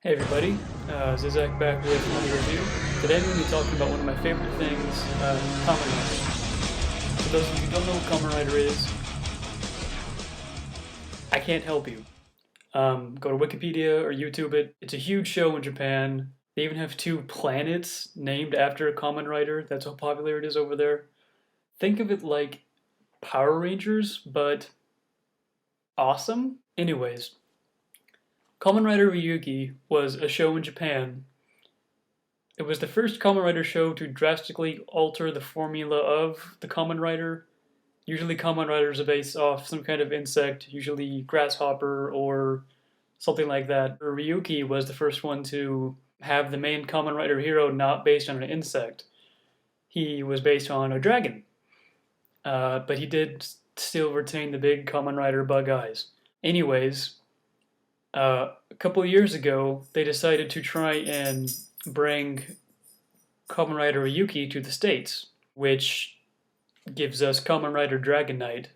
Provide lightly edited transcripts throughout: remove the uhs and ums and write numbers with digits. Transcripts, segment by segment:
Hey everybody, Zizek back with another review. Today I'm going to be talking about one of my favorite things, Kamen Rider. For those of you who don't know what Kamen Rider is, I can't help you. Go to Wikipedia or YouTube it. It's a huge show in Japan. They even have two planets named after Kamen Rider. That's how popular it is over there. Think of it like Power Rangers, but awesome. Anyways, Kamen Rider Ryuki was a show in Japan. It was the first Kamen Rider show to drastically alter the formula of the Kamen Rider. Usually Kamen Riders are based off some kind of insect, usually grasshopper or something like that. Ryuki was the first one to have the main Kamen Rider hero not based on an insect. He was based on a dragon. But he did still retain the big Kamen Rider bug eyes. Anyways, a couple of years ago, they decided to try and bring Kamen Rider Ryuki to the States, which gives us Kamen Rider Dragon Knight.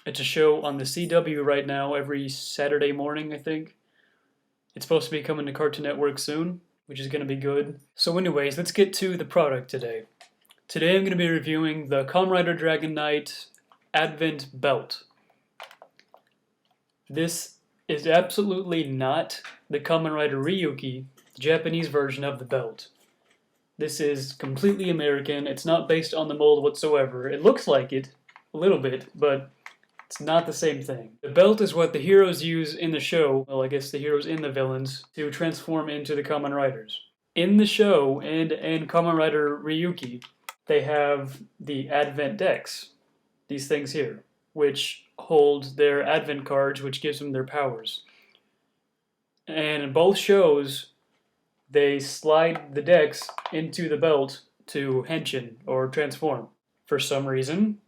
It's a show on the CW right now every Saturday morning, I think. It's supposed to be coming to Cartoon Network soon, which is going to be good. So anyways, let's get to the product today. Today I'm going to be reviewing the Kamen Rider Dragon Knight Advent Belt. This is absolutely not the Kamen Rider Ryuki, the Japanese version of the belt. This is completely American. It's not based on the mold whatsoever. It looks like it, a little bit, but it's not the same thing. The belt is what the heroes use in the show, well, I guess the heroes and the villains, to transform into the Kamen Riders. In the show, and in Kamen Rider Ryuki, they have the Advent decks, these things here, which hold their Advent cards, which gives them their powers. And in both shows, they slide the decks into the belt to henshin, or transform. For some reason,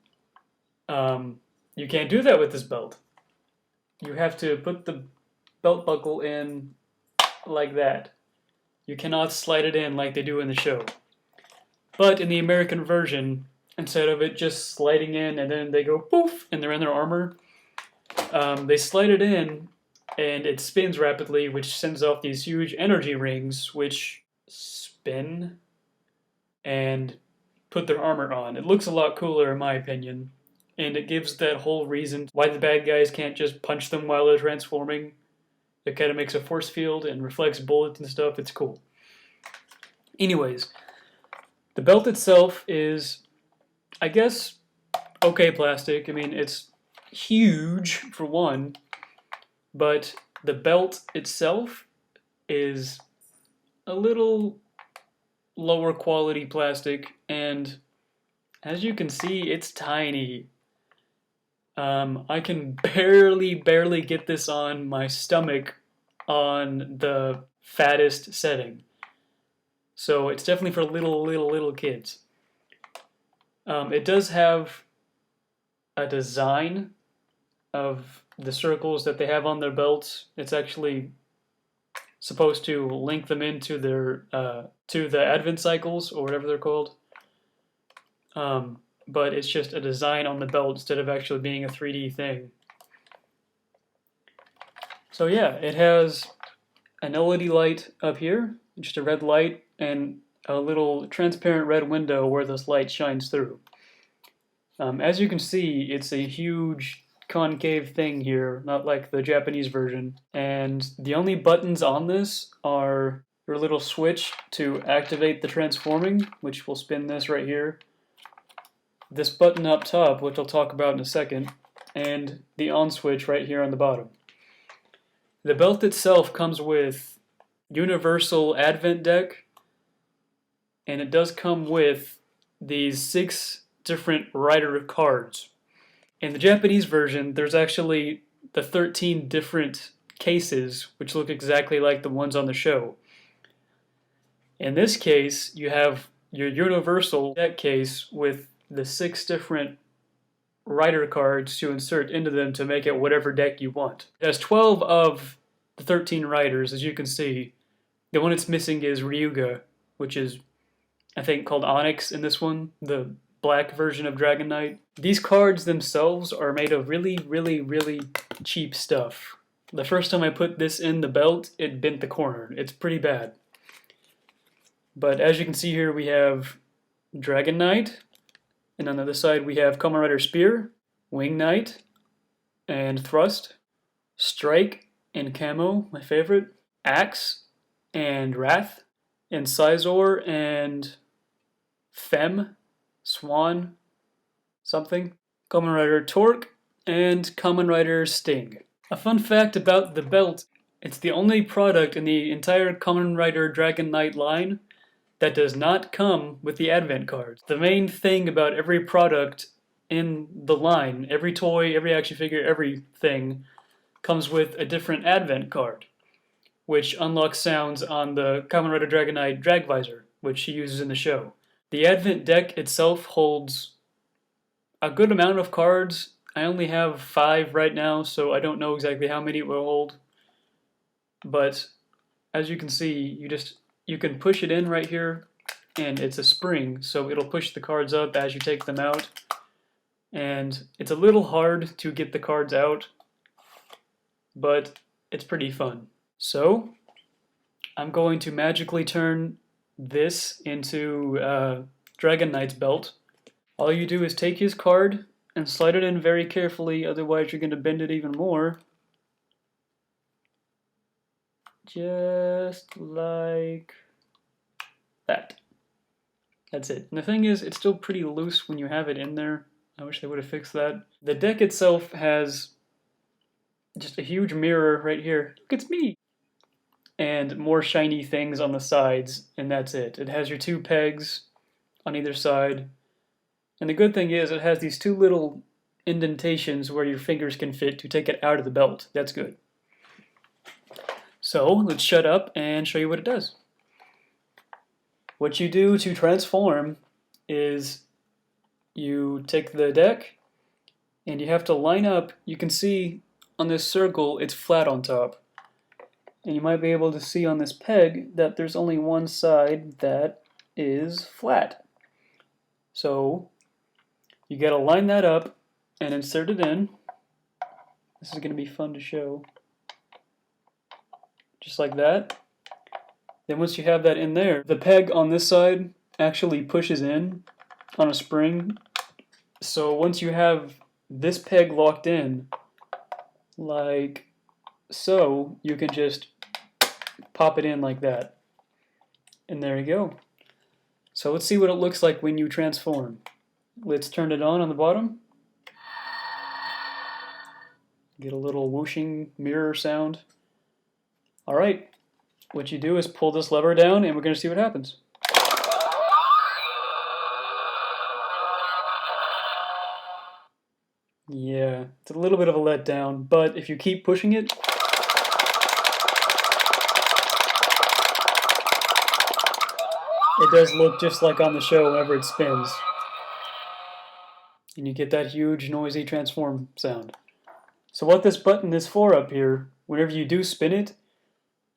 you can't do that with this belt. You have to put the belt buckle in like that. You cannot slide it in like they do in the show. But in the American version, instead of it just sliding in and then they go poof and they're in their armor, they slide it in and it spins rapidly, which sends off these huge energy rings which spin and put their armor on. It looks a lot cooler in my opinion, and it gives that whole reason why the bad guys can't just punch them while they're transforming. It kind of makes a force field and reflects bullets and stuff. It's cool. Anyways, the belt itself is, I guess, okay plastic. I mean, it's huge for one, but the belt itself is a little lower quality plastic, and as you can see, it's tiny. I can barely get this on my stomach on the fattest setting. So it's definitely for little kids. It does have a design of the circles that they have on their belts. It's actually supposed to link them into their to the Advent cycles or whatever they're called. But it's just a design on the belt instead of actually being a 3D thing. So yeah, it has an LED light up here, just a red light, and a little transparent red window where this light shines through. As you can see, it's a huge concave thing here, not like the Japanese version. And the only buttons on this are your little switch to activate the transforming, which will spin this right here. This button up top, which I'll talk about in a second, and the on switch right here on the bottom. The belt itself comes with Universal Advent deck, and it does come with these 6 different rider cards. In the Japanese version, there's actually the 13 different cases, which look exactly like the ones on the show. In this case, you have your Universal deck case with the 6 different rider cards to insert into them to make it whatever deck you want. It has 12 of the 13 riders, as you can see. The one it's missing is Ryuga, which is, I think, called Onyx in this one, the black version of Dragon Knight. These cards themselves are made of really cheap stuff. The first time I put this in the belt, it bent the corner. It's pretty bad. But as you can see here, we have Dragon Knight, and on the other side we have Kamen Rider Spear, Wing Knight, and Thrust, Strike and Camo, my favorite, Axe and Wrath, and Sizor and Fem, Swan, something, Kamen Rider Torque, and Kamen Rider Sting. A fun fact about the belt, it's the only product in the entire Kamen Rider Dragon Knight line that does not come with the advent cards. The main thing about every product in the line, every toy, every action figure, everything, comes with a different advent card, which unlocks sounds on the Kamen Rider Dragon Knight drag visor, which she uses in the show. The advent deck itself holds a good amount of cards. I only have 5 right now, so I don't know exactly how many it will hold. But as you can see, you can push it in right here, and it's a spring, so it'll push the cards up as you take them out. And it's a little hard to get the cards out, but it's pretty fun. So I'm going to magically turn this into Dragon Knight's belt. All you do is take his card and slide it in very carefully, otherwise you're going to bend it even more. Just like that. That's it. And the thing is, it's still pretty loose when you have it in there. I wish they would have fixed that. The deck itself has just a huge mirror right here. Look, it's me! And more shiny things on the sides, and that's it. It has your 2 pegs on either side. And the good thing is it has these 2 little indentations where your fingers can fit to take it out of the belt. That's good. So let's shut up and show you what it does. What you do to transform is you take the deck and you have to line up. You can see on this circle it's flat on top. And you might be able to see on this peg that there's only one side that is flat. So you gotta line that up and insert it in. This is gonna be fun to show. Just like that. Then once you have that in there, the peg on this side actually pushes in on a spring. So once you have this peg locked in, like so, you can just pop it in like that. And there you go. So let's see what it looks like when you transform. Let's turn it on the bottom. Get a little whooshing mirror sound. Alright, what you do is pull this lever down and we're going to see what happens. Yeah, it's a little bit of a letdown, but if you keep pushing it, it does look just like on the show whenever it spins. And you get that huge noisy transform sound. So what this button is for up here, whenever you do spin it,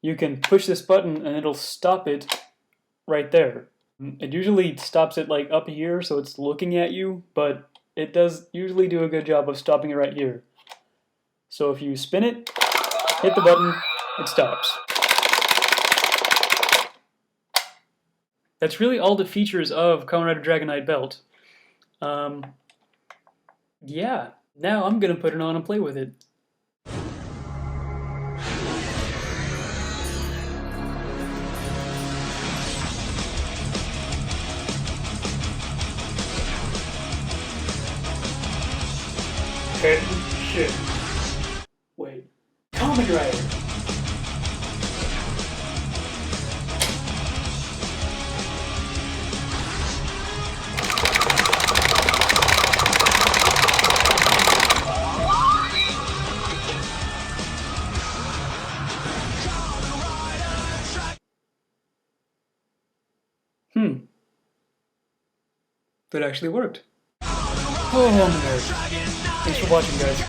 you can push this button and it'll stop it right there. It usually stops it like up here so it's looking at you, but it does usually do a good job of stopping it right here. So if you spin it, hit the button, it stops. That's really all the features of Kamen Rider Dragon Knight Belt. Yeah, now I'm gonna put it on and play with it. Okay, shit. Wait. Kamen Rider! That actually worked. Oh, I'm a nerd. Thanks for watching, guys.